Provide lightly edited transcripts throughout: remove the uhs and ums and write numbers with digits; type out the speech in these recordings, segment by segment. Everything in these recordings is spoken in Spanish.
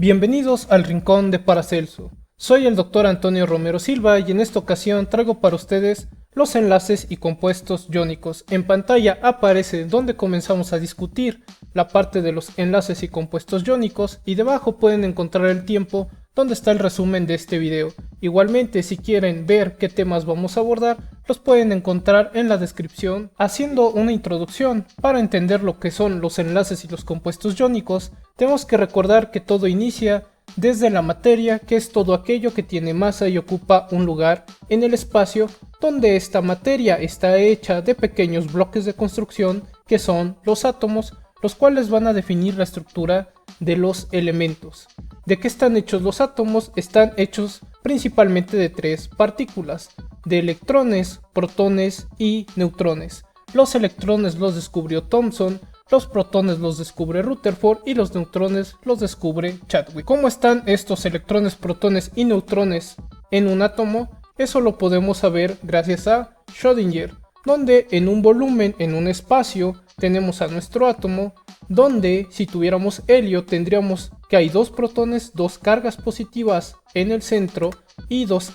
Bienvenidos al Rincón de Paracelso. Soy el Dr. Antonio Romero Silva y en esta ocasión traigo para ustedes los enlaces y compuestos iónicos. En pantalla aparece donde comenzamos a discutir la parte de los enlaces y compuestos iónicos y debajo pueden encontrar el tiempo donde está el resumen de este video. Igualmente, si quieren ver qué temas vamos a abordar, los pueden encontrar en la descripción. Haciendo una introducción para entender lo que son los enlaces y los compuestos iónicos, tenemos que recordar que todo inicia desde la materia, que es todo aquello que tiene masa y ocupa un lugar en el espacio, donde esta materia está hecha de pequeños bloques de construcción que son los átomos, los cuales van a definir la estructura de los elementos. ¿De qué están hechos los átomos? Están hechos principalmente de tres partículas, de electrones, protones y neutrones. Los electrones los descubrió Thomson, los protones los descubre Rutherford y los neutrones los descubre Chadwick. ¿Cómo están estos electrones, protones y neutrones en un átomo? Eso lo podemos saber gracias a Schrödinger, donde en un volumen, en un espacio, tenemos a nuestro átomo, donde si tuviéramos helio tendríamos que hay dos protones, dos cargas positivas en el centro y dos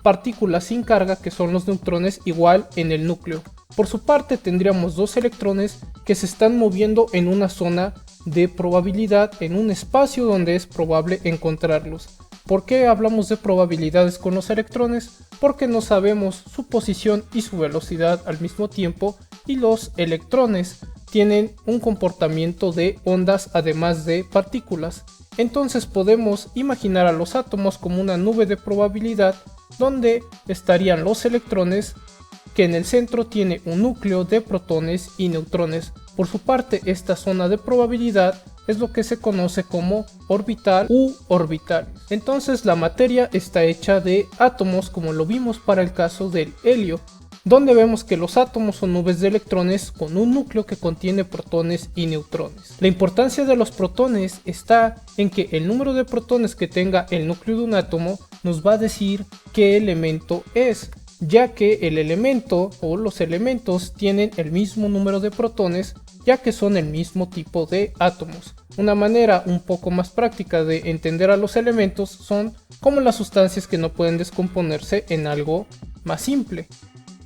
partículas sin carga que son los neutrones igual en el núcleo. Por su parte tendríamos dos electrones que se están moviendo en una zona de probabilidad, en un espacio donde es probable encontrarlos. ¿Por qué hablamos de probabilidades con los electrones? Porque no sabemos su posición y su velocidad al mismo tiempo, y los electrones tienen un comportamiento de ondas además de partículas. Entonces podemos imaginar a los átomos como una nube de probabilidad donde estarían los electrones, que en el centro tiene un núcleo de protones y neutrones. Por su parte, esta zona de probabilidad es lo que se conoce como orbital u orbitales. Entonces la materia está hecha de átomos, como lo vimos para el caso del helio, donde vemos que los átomos son nubes de electrones con un núcleo que contiene protones y neutrones. La importancia de los protones está en que el número de protones que tenga el núcleo de un átomo nos va a decir qué elemento es, ya que el elemento o los elementos tienen el mismo número de protones, ya que son el mismo tipo de átomos. Una manera un poco más práctica de entender a los elementos son como las sustancias que no pueden descomponerse en algo más simple.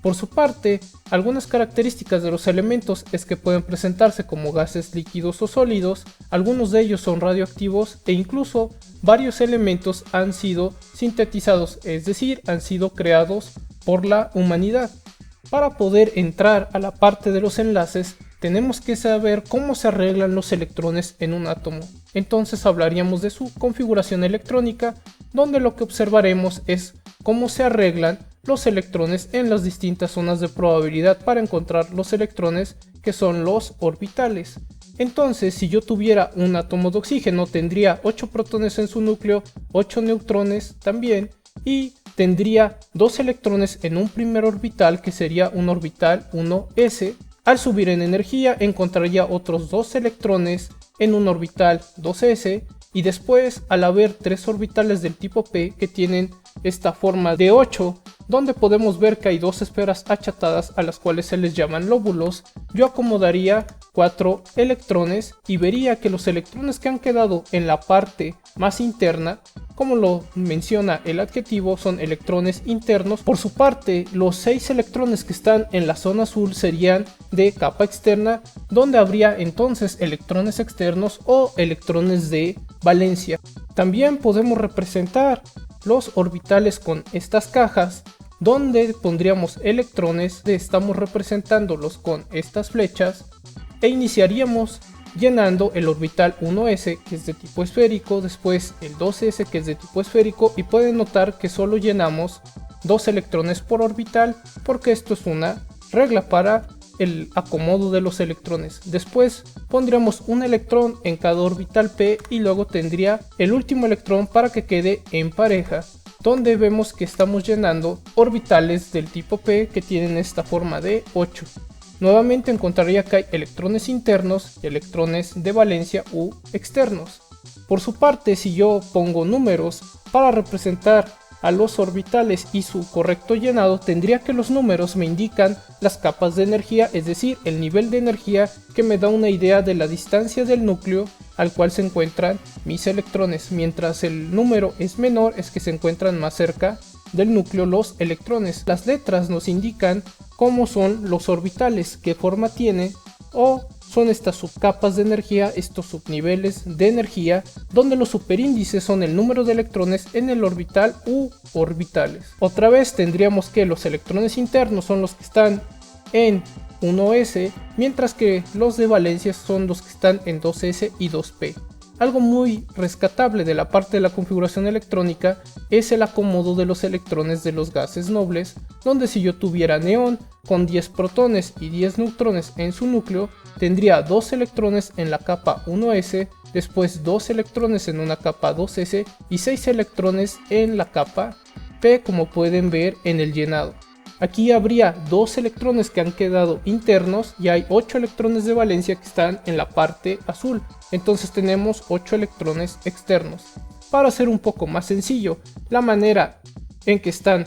Por su parte, algunas características de los elementos es que pueden presentarse como gases líquidos o sólidos, algunos de ellos son radioactivos e incluso varios elementos han sido sintetizados, es decir, han sido creados por la humanidad. Para poder entrar a la parte de los enlaces, tenemos que saber cómo se arreglan los electrones en un átomo. Entonces hablaríamos de su configuración electrónica, donde lo que observaremos es cómo se arreglan los electrones en las distintas zonas de probabilidad para encontrar los electrones que son los orbitales. Entonces, si yo tuviera un átomo de oxígeno, tendría 8 protones en su núcleo, 8 neutrones también, y tendría 2 electrones en un primer orbital que sería un orbital 1s. Al subir en energía encontraría otros 2 electrones en un orbital 2s, y después, al haber 3 orbitales del tipo P que tienen esta forma de 8, donde podemos ver que hay 2 esferas achatadas a las cuales se les llaman lóbulos, yo acomodaría 4 electrones y vería que los electrones que han quedado en la parte más interna, como lo menciona el adjetivo, son electrones internos. Por su parte, los 6 electrones que están en la zona azul serían de capa externa, donde habría entonces electrones externos o electrones de valencia. También podemos representar los orbitales con estas cajas, donde pondríamos electrones, estamos representándolos con estas flechas, e iniciaríamos llenando el orbital 1s que es de tipo esférico, después el 2s que es de tipo esférico, y pueden notar que solo llenamos 2 electrones por orbital porque esto es una regla para el acomodo de los electrones. Después pondríamos un electrón en cada orbital p y luego tendría el último electrón para que quede en pareja, donde vemos que estamos llenando orbitales del tipo p que tienen esta forma de 8. Nuevamente encontraría que hay electrones internos y electrones de valencia u externos. Por su parte, si yo pongo números para representar a los orbitales y su correcto llenado, tendría que los números me indican las capas de energía, es decir, el nivel de energía, que me da una idea de la distancia del núcleo al cual se encuentran mis electrones. Mientras el número es menor, es que se encuentran más cerca del núcleo los electrones. Las letras nos indican cómo son los orbitales, qué forma tienen, o son estas subcapas de energía, estos subniveles de energía, donde los superíndices son el número de electrones en el orbital u orbitales. Otra vez tendríamos que los electrones internos son los que están en 1s, mientras que los de valencia son los que están en 2s y 2p. Algo muy rescatable de la parte de la configuración electrónica es el acomodo de los electrones de los gases nobles, donde si yo tuviera neón con 10 protones y 10 neutrones en su núcleo, tendría 2 electrones en la capa 1s, después 2 electrones en una capa 2s y 6 electrones en la capa p, como pueden ver en el llenado. Aquí habría 2 electrones que han quedado internos y hay 8 electrones de valencia que están en la parte azul. Entonces tenemos 8 electrones externos. Para hacer un poco más sencillo, la manera en que están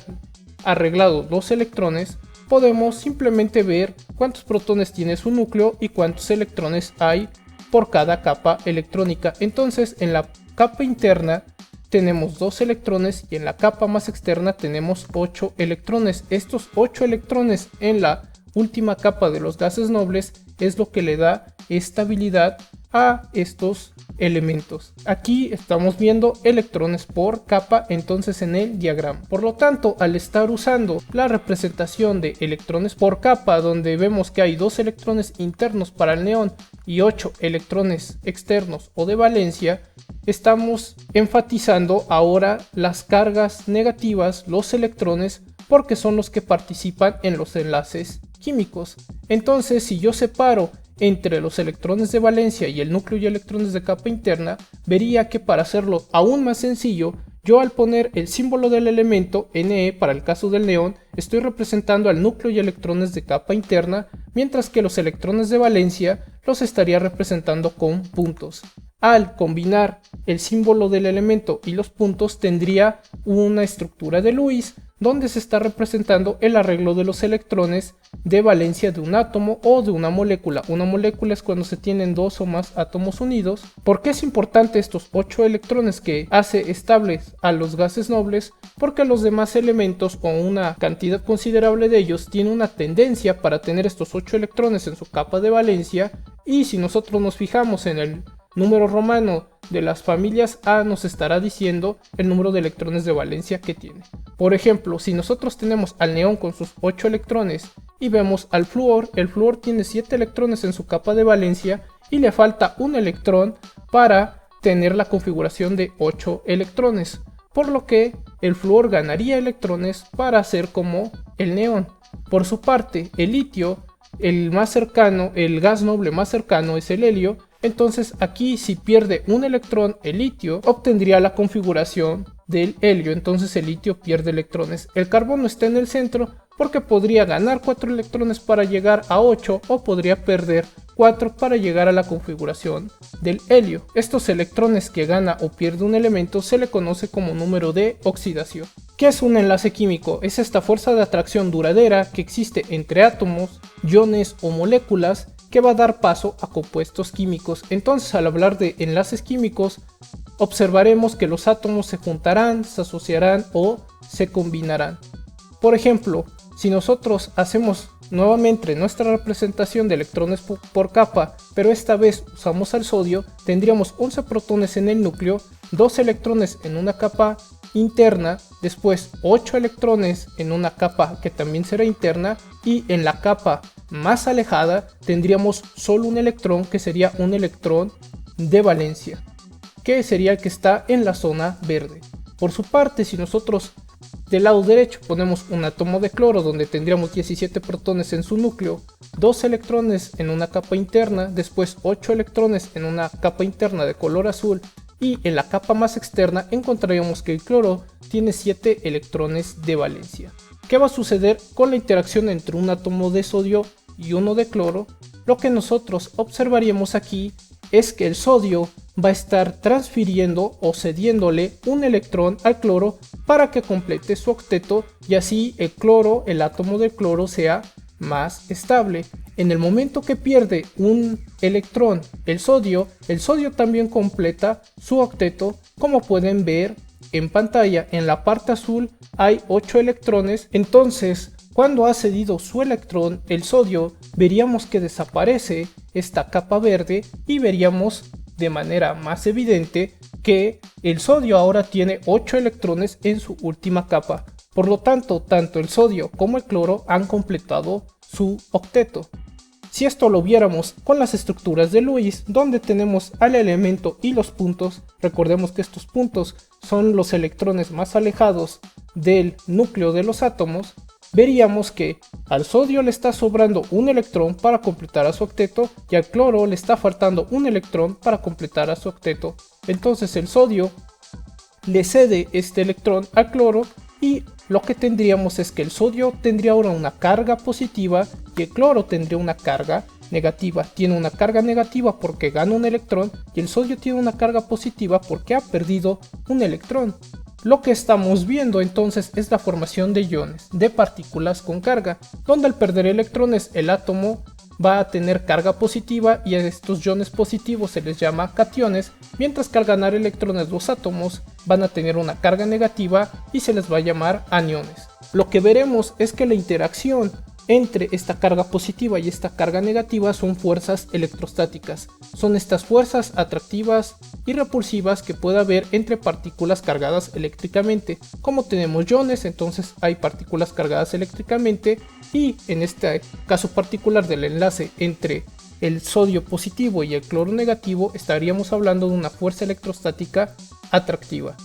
arreglados los electrones, podemos simplemente ver cuántos protones tiene su núcleo y cuántos electrones hay por cada capa electrónica. Entonces en la capa interna tenemos 2 electrones y en la capa más externa tenemos 8 electrones. Estos 8 electrones en la última capa de los gases nobles es lo que le da estabilidad a estos elementos. Aquí estamos viendo electrones por capa entonces en el diagrama. Por lo tanto, al estar usando la representación de electrones por capa, donde vemos que hay 2 electrones internos para el neón y 8 electrones externos o de valencia, estamos enfatizando ahora las cargas negativas, los electrones, porque son los que participan en los enlaces químicos. Entonces, si yo separo entre los electrones de valencia y el núcleo y electrones de capa interna, vería que para hacerlo aún más sencillo, yo al poner el símbolo del elemento Ne para el caso del neón, estoy representando al núcleo y electrones de capa interna, mientras que los electrones de valencia los estaría representando con puntos. Al combinar el símbolo del elemento y los puntos, tendría una estructura de Lewis, donde se está representando el arreglo de los electrones de valencia de un átomo o de una molécula. Una molécula es cuando se tienen 2 o más átomos unidos. ¿Por qué es importante estos 8 electrones que hace estables a los gases nobles? Porque los demás elementos, o una cantidad considerable de ellos, tienen una tendencia para tener estos 8 electrones en su capa de valencia, y si nosotros nos fijamos en el número romano de las familias A, nos estará diciendo el número de electrones de valencia que tiene. Por ejemplo, si nosotros tenemos al neón con sus 8 electrones y vemos al flúor, el flúor tiene 7 electrones en su capa de valencia y le falta un electrón para tener la configuración de 8 electrones, por lo que el flúor ganaría electrones para ser como el neón. Por su parte, el litio, el más cercano, el gas noble más cercano es el helio. Entonces aquí, si pierde un electrón el litio, obtendría la configuración del helio, entonces el litio pierde electrones. El carbono está en el centro porque podría ganar 4 electrones para llegar a 8 o podría perder 4 para llegar a la configuración del helio. Estos electrones que gana o pierde un elemento se le conoce como número de oxidación. ¿Qué es un enlace químico? Es esta fuerza de atracción duradera que existe entre átomos, iones o moléculas que va a dar paso a compuestos químicos. Entonces, al hablar de enlaces químicos, observaremos que los átomos se juntarán, se asociarán o se combinarán. Por ejemplo, si nosotros hacemos nuevamente nuestra representación de electrones por capa, pero esta vez usamos al sodio, tendríamos 11 protones en el núcleo, 2 electrones en una capa interna, después 8 electrones en una capa que también será interna, y en la capa más alejada tendríamos solo un electrón, que sería un electrón de valencia, que sería el que está en la zona verde. Por su parte, si nosotros del lado derecho ponemos un átomo de cloro donde tendríamos 17 protones en su núcleo, 2 electrones en una capa interna, después 8 electrones en una capa interna de color azul, y en la capa más externa encontraríamos que el cloro tiene 7 electrones de valencia. ¿Qué va a suceder con la interacción entre un átomo de sodio y uno de cloro? Lo que nosotros observaríamos aquí es que el sodio va a estar transfiriendo o cediéndole un electrón al cloro para que complete su octeto y así el cloro, el átomo del cloro, sea más estable. En el momento que pierde un electrón el sodio también completa su octeto. Como pueden ver en pantalla, en la parte azul hay 8 electrones. Entonces, cuando ha cedido su electrón el sodio, veríamos que desaparece esta capa verde y veríamos de manera más evidente que el sodio ahora tiene 8 electrones en su última capa. Por lo tanto, tanto el sodio como el cloro han completado su octeto. Si esto lo viéramos con las estructuras de Lewis, donde tenemos al elemento y los puntos, recordemos que estos puntos son los electrones más alejados del núcleo de los átomos, veríamos que al sodio le está sobrando un electrón para completar a su octeto y al cloro le está faltando un electrón para completar a su octeto. Entonces el sodio le cede este electrón al cloro y lo que tendríamos es que el sodio tendría ahora una carga positiva y el cloro tendría una carga negativa. Tiene una carga negativa porque gana un electrón y el sodio tiene una carga positiva porque ha perdido un electrón. Lo que estamos viendo entonces es la formación de iones, de partículas con carga, donde al perder electrones el átomo va a tener carga positiva y a estos iones positivos se les llama cationes, mientras que al ganar electrones los átomos van a tener una carga negativa y se les va a llamar aniones. Lo que veremos es que la interacción entre esta carga positiva y esta carga negativa son fuerzas electrostáticas. Son estas fuerzas atractivas y repulsivas que puede haber entre partículas cargadas eléctricamente. Como tenemos iones, entonces hay partículas cargadas eléctricamente y en este caso particular del enlace entre el sodio positivo y el cloro negativo estaríamos hablando de una fuerza electrostática atractiva.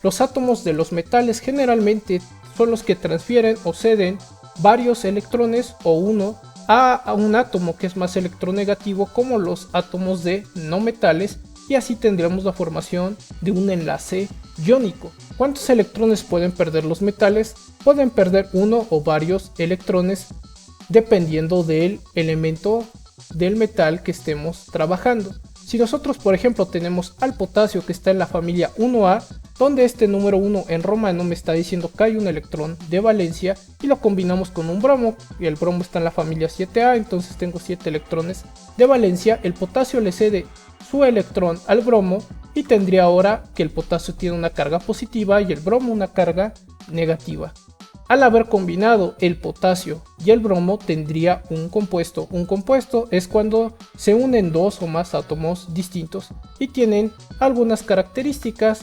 Los átomos de los metales generalmente son los que transfieren o ceden varios electrones o uno a un átomo que es más electronegativo, como los átomos de no metales, y así tendríamos la formación de un enlace iónico. ¿Cuántos electrones pueden perder los metales? Pueden perder uno o varios electrones dependiendo del elemento del metal que estemos trabajando. Si nosotros por ejemplo tenemos al potasio que está en la familia 1A, donde este número 1 en romano me está diciendo que hay un electrón de valencia, y lo combinamos con un bromo, y el bromo está en la familia 7A, entonces tengo 7 electrones de valencia, el potasio le cede su electrón al bromo y tendría ahora que el potasio tiene una carga positiva y el bromo una carga negativa. Al haber combinado el potasio y el bromo tendría un compuesto. Un compuesto es cuando se unen dos o más átomos distintos y tienen algunas características.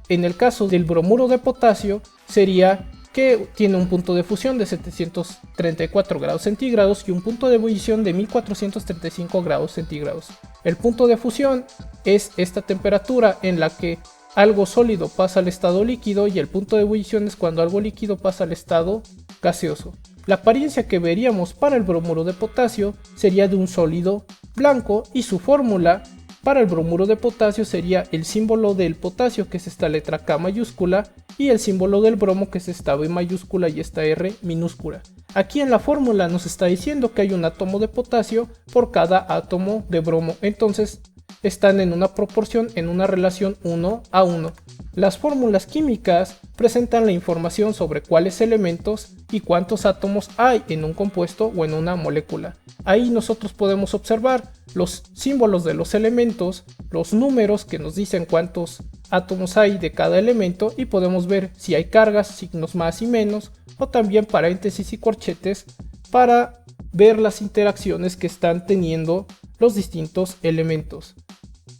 En el caso del bromuro de potasio sería que tiene un punto de fusión de 734 grados centígrados y un punto de ebullición de 1435 grados centígrados. El punto de fusión es esta temperatura en la que algo sólido pasa al estado líquido, y el punto de ebullición es cuando algo líquido pasa al estado gaseoso. La apariencia que veríamos para el bromuro de potasio sería de un sólido blanco, y su fórmula para el bromuro de potasio sería el símbolo del potasio, que es esta letra K mayúscula, y el símbolo del bromo, que es esta B mayúscula y esta R minúscula. Aquí en la fórmula nos está diciendo que hay un átomo de potasio por cada átomo de bromo, entonces están en una proporción, en una relación 1 a 1. Las fórmulas químicas presentan la información sobre cuáles elementos y cuántos átomos hay en un compuesto o en una molécula. Ahí nosotros podemos observar los símbolos de los elementos, los números que nos dicen cuántos átomos hay de cada elemento, y podemos ver si hay cargas, signos más y menos, o también paréntesis y corchetes para ver las interacciones que están teniendo los distintos elementos.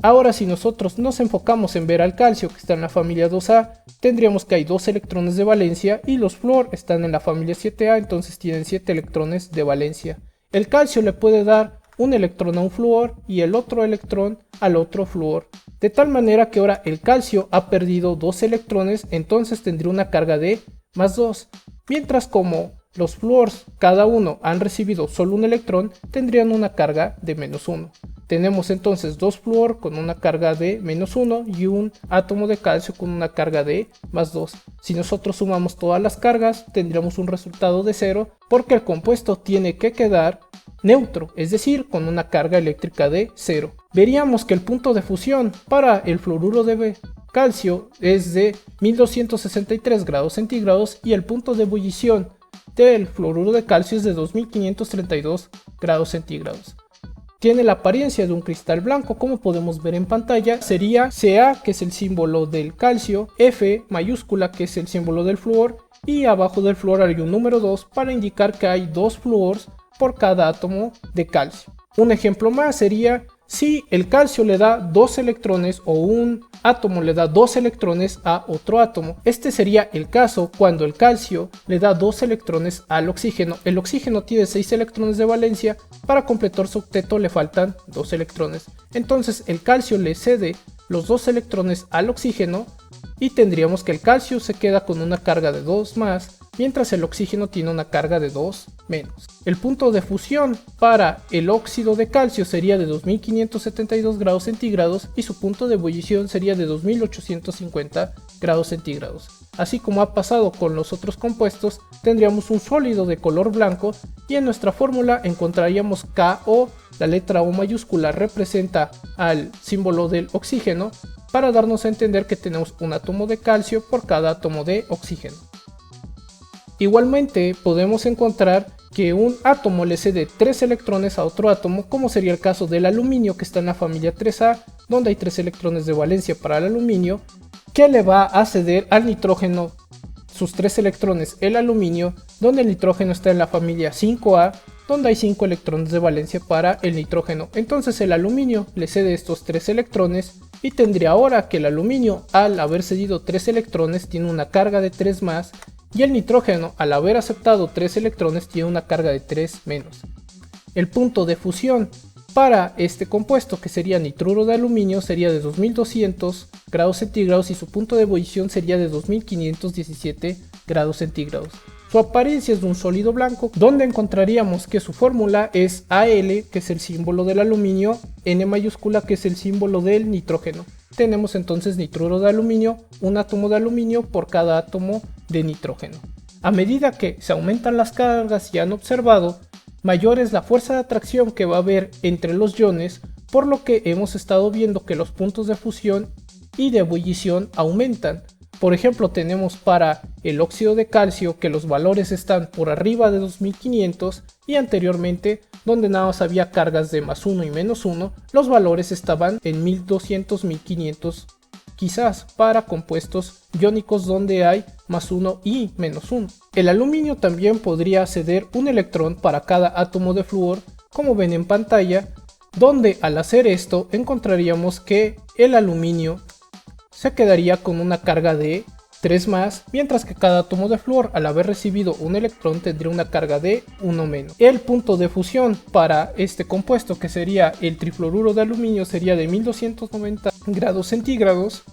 Ahora, si nosotros nos enfocamos en ver al calcio, que está en la familia 2A, tendríamos que hay 2 electrones de valencia, y los flúor están en la familia 7A, entonces tienen 7 electrones de valencia. El calcio le puede dar un electrón a un flúor y el otro electrón al otro flúor, de tal manera que ahora el calcio ha perdido 2 electrones, entonces tendría una carga de más 2, mientras como los flúors cada uno han recibido solo un electrón, tendrían una carga de menos 1. Tenemos entonces dos flúor con una carga de -1 y un átomo de calcio con una carga de +2. Si nosotros sumamos todas las cargas, tendríamos un resultado de 0 porque el compuesto tiene que quedar neutro, es decir, con una carga eléctrica de 0. Veríamos que el punto de fusión para el fluoruro de calcio es de 1263 grados centígrados y el punto de ebullición del fluoruro de calcio es de 2532 grados centígrados. Tiene la apariencia de un cristal blanco, como podemos ver en pantalla. Sería Ca, que es el símbolo del calcio, F mayúscula, que es el símbolo del flúor, y abajo del flúor hay un número 2 para indicar que hay dos flúors por cada átomo de calcio. Un ejemplo más sería si el calcio le da 2 electrones o un átomo le da 2 electrones a otro átomo. Este sería el caso cuando el calcio le da 2 electrones al oxígeno. El oxígeno tiene 6 electrones de valencia, para completar su octeto le faltan 2 electrones. Entonces el calcio le cede los 2 electrones al oxígeno y tendríamos que el calcio se queda con una carga de 2 más, mientras el oxígeno tiene una carga de 2 menos. El punto de fusión para el óxido de calcio sería de 2572 grados centígrados y su punto de ebullición sería de 2850 grados centígrados. Así como ha pasado con los otros compuestos, tendríamos un sólido de color blanco y en nuestra fórmula encontraríamos KO, la letra O mayúscula representa al símbolo del oxígeno para darnos a entender que tenemos un átomo de calcio por cada átomo de oxígeno. Igualmente podemos encontrar que un átomo le cede 3 electrones a otro átomo, como sería el caso del aluminio, que está en la familia 3A, donde hay 3 electrones de valencia para el aluminio, que le va a ceder al nitrógeno sus 3 electrones el aluminio, donde el nitrógeno está en la familia 5A, donde hay 5 electrones de valencia para el nitrógeno. Entonces el aluminio le cede estos 3 electrones y tendría ahora que el aluminio, al haber cedido 3 electrones, tiene una carga de 3 más, y el nitrógeno, al haber aceptado 3 electrones, tiene una carga de 3 menos. El punto de fusión para este compuesto, que sería nitruro de aluminio, sería de 2200 grados centígrados y su punto de ebullición sería de 2517 grados centígrados. Su apariencia es de un sólido blanco, donde encontraríamos que su fórmula es Al, que es el símbolo del aluminio, N mayúscula, que es el símbolo del nitrógeno. Tenemos entonces nitruro de aluminio, un átomo de aluminio por cada átomo de nitrógeno. A medida que se aumentan las cargas y han observado, mayor es la fuerza de atracción que va a haber entre los iones, por lo que hemos estado viendo que los puntos de fusión y de ebullición aumentan. Por ejemplo, tenemos para el óxido de calcio que los valores están por arriba de 2500 y anteriormente, donde nada más había cargas de +1 y -1, los valores estaban en 1200, 1500 quizás para compuestos iónicos donde hay +1 y -1. El aluminio también podría ceder un electrón para cada átomo de flúor, como ven en pantalla, donde al hacer esto encontraríamos que el aluminio se quedaría con una carga de 3 más, mientras que cada átomo de flúor, al haber recibido un electrón, tendría una carga de 1 menos. El punto de fusión para este compuesto, que sería el trifluoruro de aluminio, sería de 1290 grados centígrados,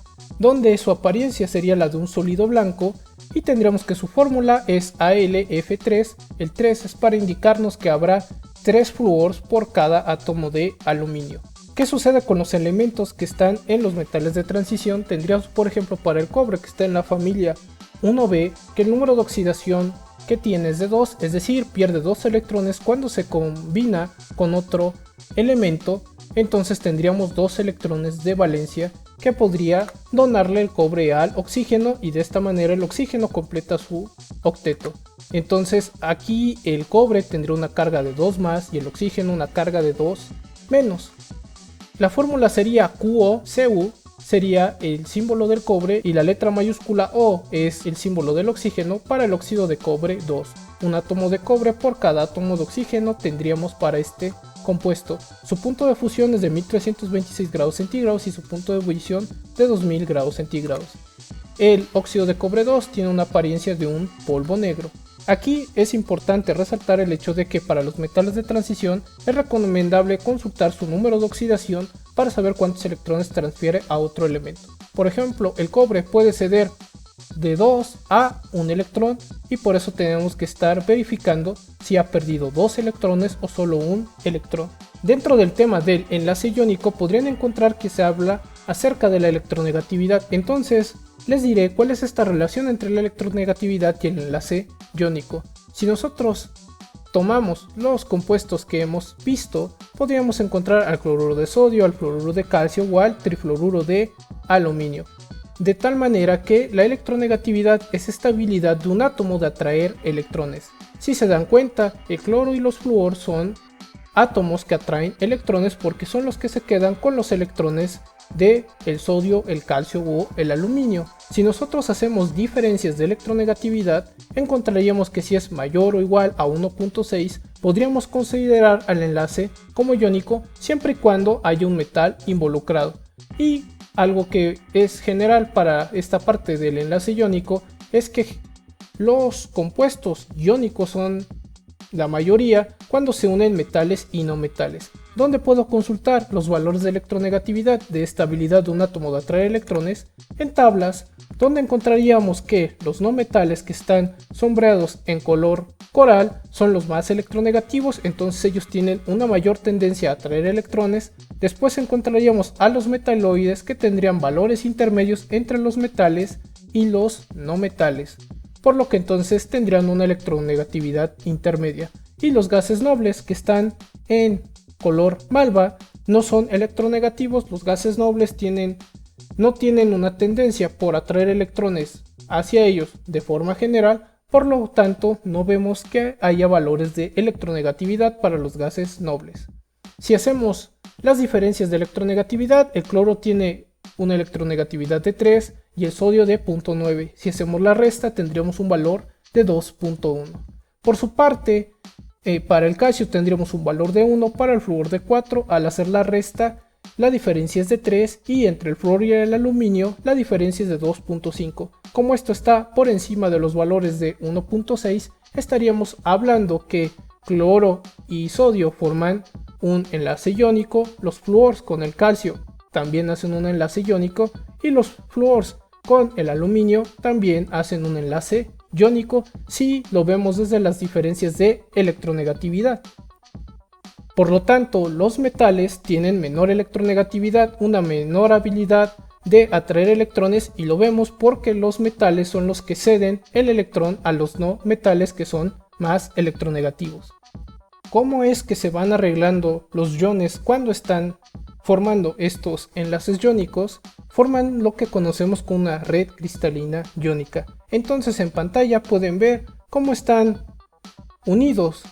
donde su apariencia sería la de un sólido blanco, y tendríamos que su fórmula es AlF3. El 3 es para indicarnos que habrá 3 flúors por cada átomo de aluminio. ¿Qué sucede con los elementos que están en los metales de transición? Tendríamos, por ejemplo, para el cobre, que está en la familia 1B, que el número de oxidación que tiene es de 2, es decir, pierde 2 electrones cuando se combina con otro elemento. Entonces tendríamos 2 electrones de valencia que podría donarle el cobre al oxígeno, y de esta manera el oxígeno completa su octeto. Entonces aquí el cobre tendría una carga de 2 más y el oxígeno una carga de 2 menos. La fórmula sería QO-Cu, sería el símbolo del cobre, y la letra mayúscula O es el símbolo del oxígeno para el óxido de cobre 2. Un átomo de cobre por cada átomo de oxígeno tendríamos para este compuesto. Su punto de fusión es de 1326 grados centígrados y su punto de ebullición de 2000 grados centígrados. El óxido de cobre 2 tiene una apariencia de un polvo negro. Aquí es importante resaltar el hecho de que para los metales de transición es recomendable consultar su número de oxidación para saber cuántos electrones transfiere a otro elemento. Por ejemplo, el cobre puede ceder de 2 a 1 electrón, y por eso tenemos que estar verificando si ha perdido 2 electrones o solo 1 electrón. Dentro del tema del enlace iónico podrían encontrar que se habla acerca de la electronegatividad. Entonces les diré cuál es esta relación entre la electronegatividad y el enlace iónico. Si nosotros tomamos los compuestos que hemos visto, podríamos encontrar al cloruro de sodio, al fluoruro de calcio o al trifluoruro de aluminio. De tal manera que la electronegatividad es esta habilidad de un átomo de atraer electrones. Si se dan cuenta, el cloro y los flúor son átomos que atraen electrones porque son los que se quedan con los electrones de el sodio, el calcio o el aluminio. Si nosotros hacemos diferencias de electronegatividad, encontraríamos que si es mayor o igual a 1.6, podríamos considerar al enlace como iónico siempre y cuando haya un metal involucrado. Y algo que es general para esta parte del enlace iónico es que los compuestos iónicos son la mayoría cuando se unen metales y no metales. ¿Dónde puedo consultar los valores de electronegatividad de esta habilidad de un átomo de atraer electrones? En tablas, donde encontraríamos que los no metales que están sombreados en color coral son los más electronegativos, entonces ellos tienen una mayor tendencia a atraer electrones. Después encontraríamos a los metaloides, que tendrían valores intermedios entre los metales y los no metales, por lo que entonces tendrían una electronegatividad intermedia. Y los gases nobles, que están en color malva, no son electronegativos. Los gases nobles no tienen una tendencia por atraer electrones hacia ellos de forma general, por lo tanto no vemos que haya valores de electronegatividad para los gases nobles. Si hacemos las diferencias de electronegatividad, el cloro tiene una electronegatividad de 3 y el sodio de 0.9. Si hacemos la resta, tendríamos un valor de 2.1. Por su parte, para el calcio tendríamos un valor de 1, para el flúor de 4. Al hacer la resta, la diferencia es de 3 y entre el flúor y el aluminio la diferencia es de 2.5. Como esto está por encima de los valores de 1.6, estaríamos hablando que cloro y sodio forman un enlace iónico, los flúors con el calcio también hacen un enlace iónico y los flúors con el aluminio también hacen un enlace iónico si lo vemos desde las diferencias de electronegatividad. Por lo tanto, los metales tienen menor electronegatividad, una menor habilidad de atraer electrones, y lo vemos porque los metales son los que ceden el electrón a los no metales, que son más electronegativos. ¿Cómo es que se van arreglando los iones cuando están formando estos enlaces iónicos? Forman lo que conocemos como una red cristalina iónica. Entonces en pantalla pueden ver cómo están unidos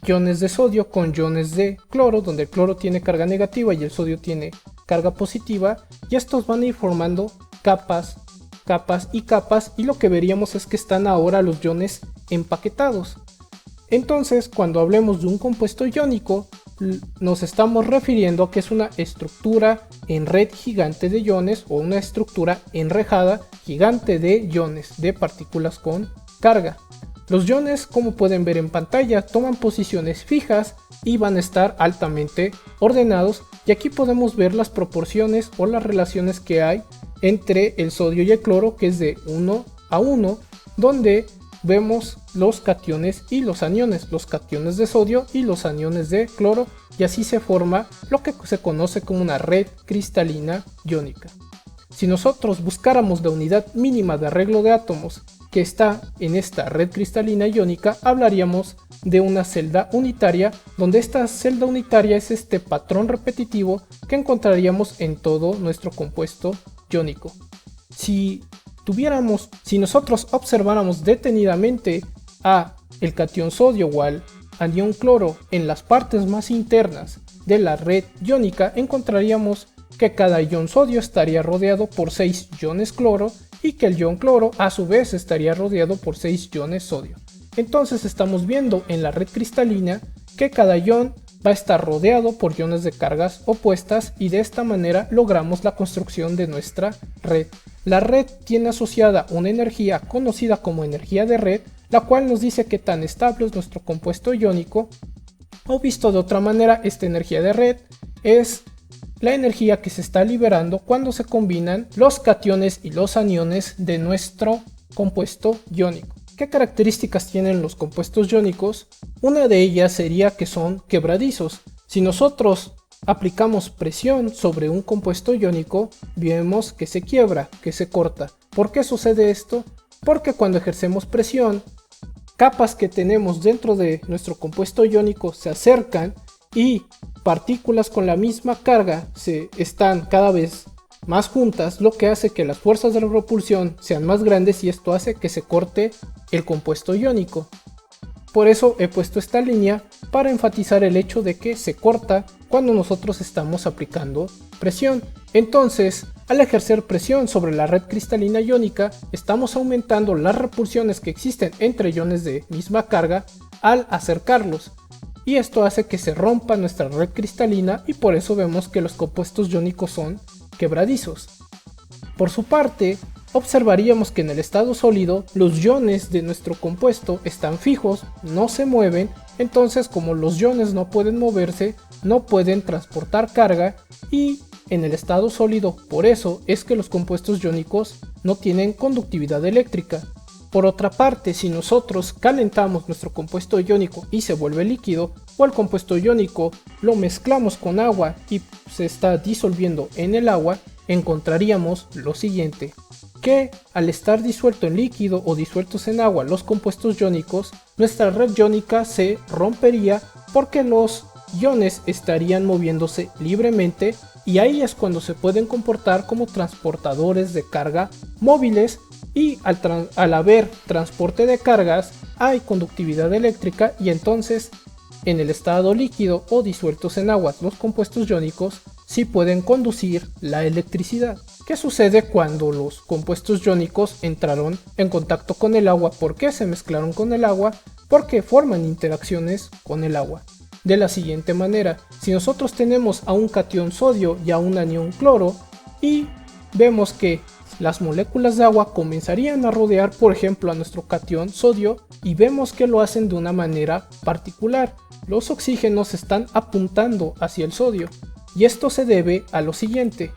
iones de sodio con iones de cloro, donde el cloro tiene carga negativa y el sodio tiene carga positiva, y estos van a ir formando capas, capas y capas, y lo que veríamos es que están ahora los iones empaquetados. Entonces, cuando hablemos de un compuesto iónico, nos estamos refiriendo a que es una estructura en red gigante de iones, o una estructura enrejada gigante de iones, de partículas con carga. Los iones, como pueden ver en pantalla, toman posiciones fijas y van a estar altamente ordenados, y aquí podemos ver las proporciones o las relaciones que hay entre el sodio y el cloro, que es de 1 a 1, donde vemos los cationes y los aniones, los cationes de sodio y los aniones de cloro, y así se forma lo que se conoce como una red cristalina iónica. Si nosotros buscáramos la unidad mínima de arreglo de átomos que está en esta red cristalina iónica, hablaríamos de una celda unitaria, donde esta celda unitaria es este patrón repetitivo que encontraríamos en todo nuestro compuesto iónico. Si nosotros observáramos detenidamente a el catión sodio o al anión cloro en las partes más internas de la red iónica, encontraríamos que cada ion sodio estaría rodeado por 6 iones cloro, y que el ion cloro a su vez estaría rodeado por 6 iones sodio. Entonces estamos viendo en la red cristalina que cada ion va a estar rodeado por iones de cargas opuestas, y de esta manera logramos la construcción de nuestra red. La red tiene asociada una energía conocida como energía de red, la cual nos dice qué tan estable es nuestro compuesto iónico, o visto de otra manera, esta energía de red es la energía que se está liberando cuando se combinan los cationes y los aniones de nuestro compuesto iónico. ¿Qué características tienen los compuestos iónicos? Una de ellas sería que son quebradizos. Si nosotros aplicamos presión sobre un compuesto iónico, vemos que se quiebra, que se corta. ¿Por qué sucede esto? Porque cuando ejercemos presión, capas que tenemos dentro de nuestro compuesto iónico se acercan y partículas con la misma carga se están cada vez más juntas, lo que hace que las fuerzas de repulsión sean más grandes y esto hace que se corte el compuesto iónico. Por eso he puesto esta línea para enfatizar el hecho de que se corta cuando nosotros estamos aplicando presión. Entonces, al ejercer presión sobre la red cristalina iónica, estamos aumentando las repulsiones que existen entre iones de misma carga al acercarlos. Y esto hace que se rompa nuestra red cristalina y por eso vemos que los compuestos iónicos son quebradizos. Por su parte, observaríamos que en el estado sólido los iones de nuestro compuesto están fijos, no se mueven, entonces como los iones no pueden moverse, no pueden transportar carga y en el estado sólido por eso es que los compuestos iónicos no tienen conductividad eléctrica. Por otra parte, si nosotros calentamos nuestro compuesto iónico y se vuelve líquido, o el compuesto iónico lo mezclamos con agua y se está disolviendo en el agua, encontraríamos lo siguiente, que al estar disuelto en líquido o disueltos en agua los compuestos iónicos, nuestra red iónica se rompería porque los iones estarían moviéndose libremente y ahí es cuando se pueden comportar como transportadores de carga móviles y al haber transporte de cargas hay conductividad eléctrica y entonces en el estado líquido o disueltos en aguas los compuestos iónicos sí pueden conducir la electricidad. ¿Qué sucede cuando los compuestos iónicos entraron en contacto con el agua? ¿Por qué se mezclaron con el agua? Porque forman interacciones con el agua. De la siguiente manera, si nosotros tenemos a un catión sodio y a un anión cloro y vemos que las moléculas de agua comenzarían a rodear por ejemplo a nuestro catión sodio y vemos que lo hacen de una manera particular. Los oxígenos están apuntando hacia el sodio y esto se debe a lo siguiente.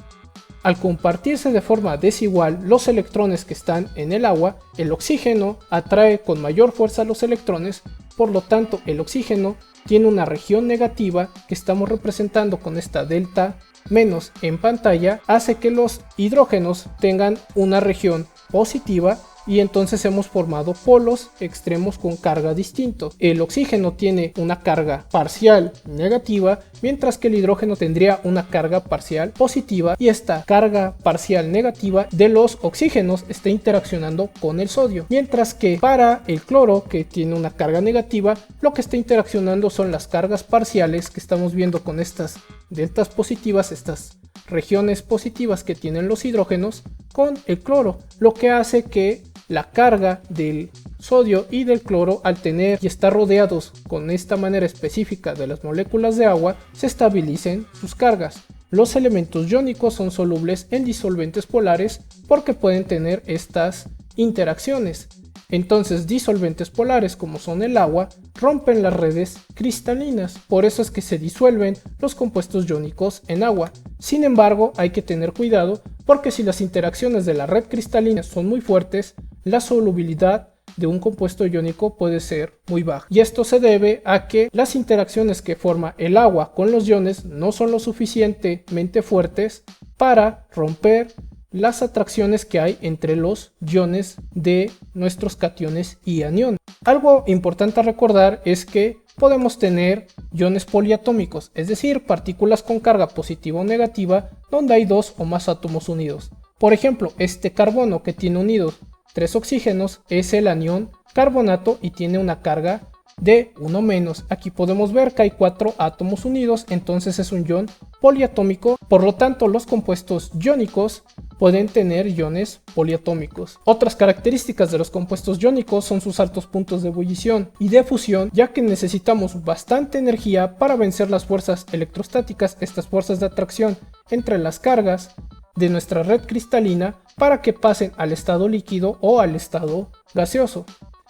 Al compartirse de forma desigual los electrones que están en el agua, el oxígeno atrae con mayor fuerza los electrones, por lo tanto el oxígeno tiene una región negativa que estamos representando con esta delta menos en pantalla, hace que los hidrógenos tengan una región positiva y entonces hemos formado polos extremos con carga distintos. El oxígeno tiene una carga parcial negativa, mientras que el hidrógeno tendría una carga parcial positiva y esta carga parcial negativa de los oxígenos está interaccionando con el sodio, mientras que para el cloro, que tiene una carga negativa, lo que está interaccionando son las cargas parciales que estamos viendo con estas deltas positivas, estas regiones positivas que tienen los hidrógenos con el cloro, lo que hace que la carga del sodio y del cloro, al tener y estar rodeados con esta manera específica de las moléculas de agua, se estabilicen sus cargas. Los elementos iónicos son solubles en disolventes polares porque pueden tener estas interacciones. Entonces disolventes polares como son el agua rompen las redes cristalinas, por eso es que se disuelven los compuestos iónicos en agua. Sin embargo, hay que tener cuidado porque si las interacciones de la red cristalina son muy fuertes, la solubilidad de un compuesto iónico puede ser muy baja. Y esto se debe a que las interacciones que forma el agua con los iones no son lo suficientemente fuertes para romper las atracciones que hay entre los iones de nuestros cationes y aniones. Algo importante a recordar es que podemos tener iones poliatómicos, es decir, partículas con carga positiva o negativa donde hay dos o más átomos unidos. Por ejemplo, este carbono que tiene unidos 3 oxígenos es el anión carbonato y tiene una carga de 1 menos. Aquí podemos ver que hay 4 átomos unidos, entonces es un ion poliatómico, por lo tanto los compuestos iónicos pueden tener iones poliatómicos. Otras características de los compuestos iónicos son sus altos puntos de ebullición y de fusión, ya que necesitamos bastante energía para vencer las fuerzas electrostáticas, estas fuerzas de atracción entre las cargas de nuestra red cristalina para que pasen al estado líquido o al estado gaseoso.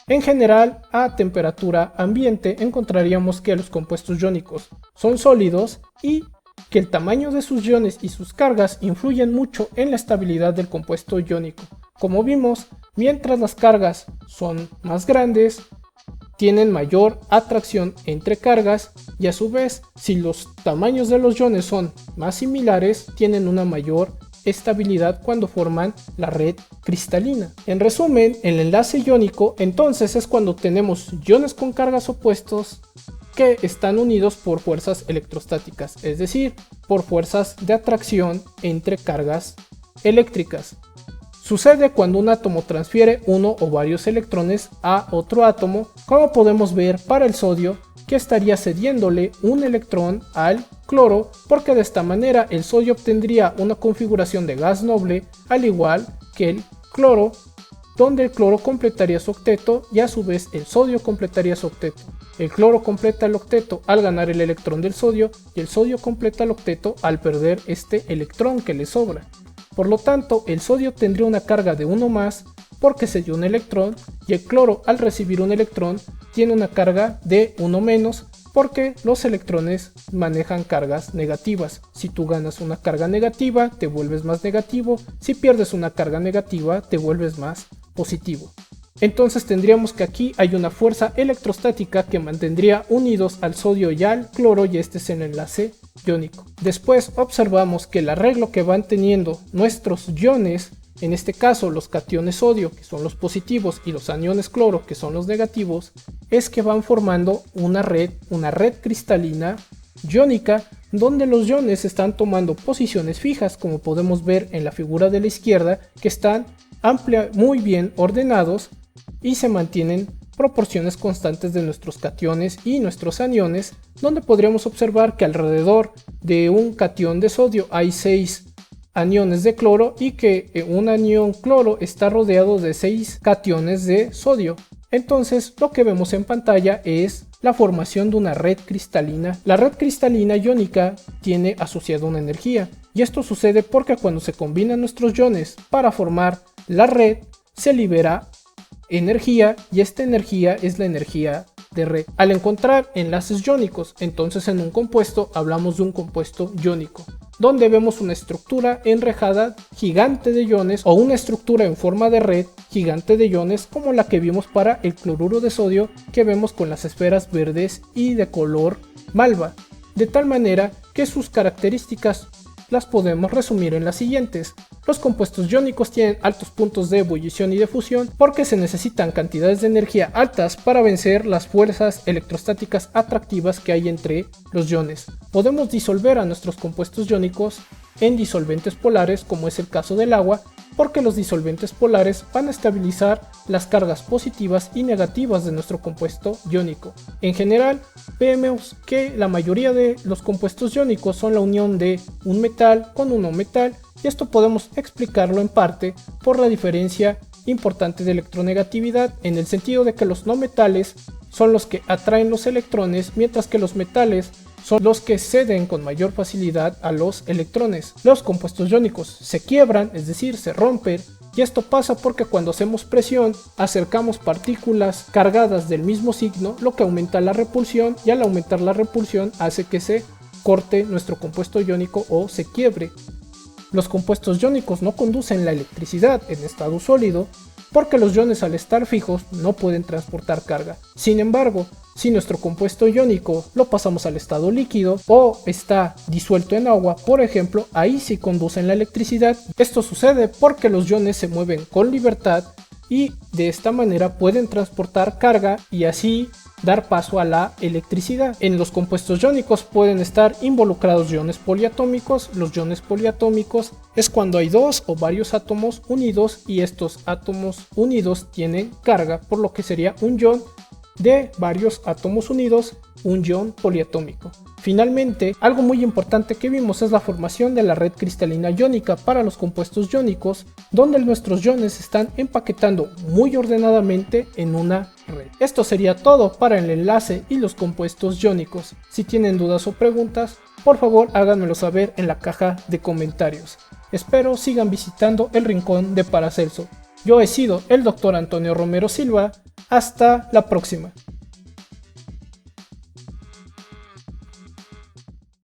En general, a temperatura ambiente encontraríamos que los compuestos iónicos son sólidos y que el tamaño de sus iones y sus cargas influyen mucho en la estabilidad del compuesto iónico. Como vimos, mientras las cargas son más grandes, tienen mayor atracción entre cargas y a su vez, si los tamaños de los iones son más similares, tienen una mayor estabilidad cuando forman la red cristalina. En resumen, el enlace iónico entonces es cuando tenemos iones con cargas opuestos que están unidos por fuerzas electrostáticas, es decir, por fuerzas de atracción entre cargas eléctricas. Sucede cuando un átomo transfiere uno o varios electrones a otro átomo, como podemos ver para el sodio, que estaría cediéndole un electrón al cloro, porque de esta manera el sodio obtendría una configuración de gas noble, al igual que el cloro, donde el cloro completaría su octeto y a su vez el sodio completaría su octeto. El cloro completa el octeto al ganar el electrón del sodio y el sodio completa el octeto al perder este electrón que le sobra. Por lo tanto, el sodio tendría una carga de 1 más porque se dio un electrón, y el cloro al recibir un electrón tiene una carga de 1 menos porque los electrones manejan cargas negativas. Si tú ganas una carga negativa, te vuelves más negativo; si pierdes una carga negativa, te vuelves más positivo. Entonces tendríamos que aquí hay una fuerza electrostática que mantendría unidos al sodio y al cloro, y este es el enlace iónico. Después observamos que el arreglo que van teniendo nuestros iones, en este caso los cationes sodio, que son los positivos, y los aniones cloro, que son los negativos, es que van formando una red cristalina iónica, donde los iones están tomando posiciones fijas, como podemos ver en la figura de la izquierda, que están muy bien ordenados y se mantienen proporciones constantes de nuestros cationes y nuestros aniones, donde podríamos observar que alrededor de un catión de sodio hay 6 aniones de cloro y que un anión cloro está rodeado de 6 cationes de sodio. Entonces lo que vemos en pantalla es la formación de una red cristalina. La red cristalina iónica tiene asociada una energía, y esto sucede porque cuando se combinan nuestros iones para formar la red, se libera energía, y esta energía es la energía de red. Al encontrar enlaces iónicos, entonces en un compuesto hablamos de un compuesto iónico, donde vemos una estructura enrejada gigante de iones o una estructura en forma de red gigante de iones, como la que vimos para el cloruro de sodio, que vemos con las esferas verdes y de color malva, de tal manera que sus características las podemos resumir en las siguientes. Los compuestos iónicos tienen altos puntos de ebullición y de fusión porque se necesitan cantidades de energía altas para vencer las fuerzas electrostáticas atractivas que hay entre los iones. Podemos disolver a nuestros compuestos iónicos en disolventes polares, como es el caso del agua, porque los disolventes polares van a estabilizar las cargas positivas y negativas de nuestro compuesto iónico. En general, vemos que la mayoría de los compuestos iónicos son la unión de un metal con un no metal, y esto podemos explicarlo en parte por la diferencia importante de electronegatividad, en el sentido de que los no metales son los que atraen los electrones, mientras que los metales son los que ceden con mayor facilidad a los electrones. Los compuestos iónicos se quiebran, es decir, se rompen, y esto pasa porque cuando hacemos presión acercamos partículas cargadas del mismo signo, lo que aumenta la repulsión, y al aumentar la repulsión hace que se corte nuestro compuesto iónico o se quiebre. Los compuestos iónicos no conducen la electricidad en estado sólido, porque los iones al estar fijos no pueden transportar carga. Sin embargo, si nuestro compuesto iónico lo pasamos al estado líquido o está disuelto en agua, por ejemplo, ahí sí conducen la electricidad. Esto sucede porque los iones se mueven con libertad y de esta manera pueden transportar carga y así dar paso a la electricidad. En los compuestos iónicos pueden estar involucrados iones poliatómicos. Los iones poliatómicos es cuando hay dos o varios átomos unidos y estos átomos unidos tienen carga, por lo que sería un ion de varios átomos unidos, un ion poliatómico. Finalmente, algo muy importante que vimos es la formación de la red cristalina iónica para los compuestos iónicos, donde nuestros iones están empaquetando muy ordenadamente en una red. Esto sería todo para el enlace y los compuestos iónicos. Si tienen dudas o preguntas, por favor háganmelo saber en la caja de comentarios. Espero sigan visitando el rincón de Paracelso. Yo he sido el Dr. Antonio Romero Silva. Hasta la próxima.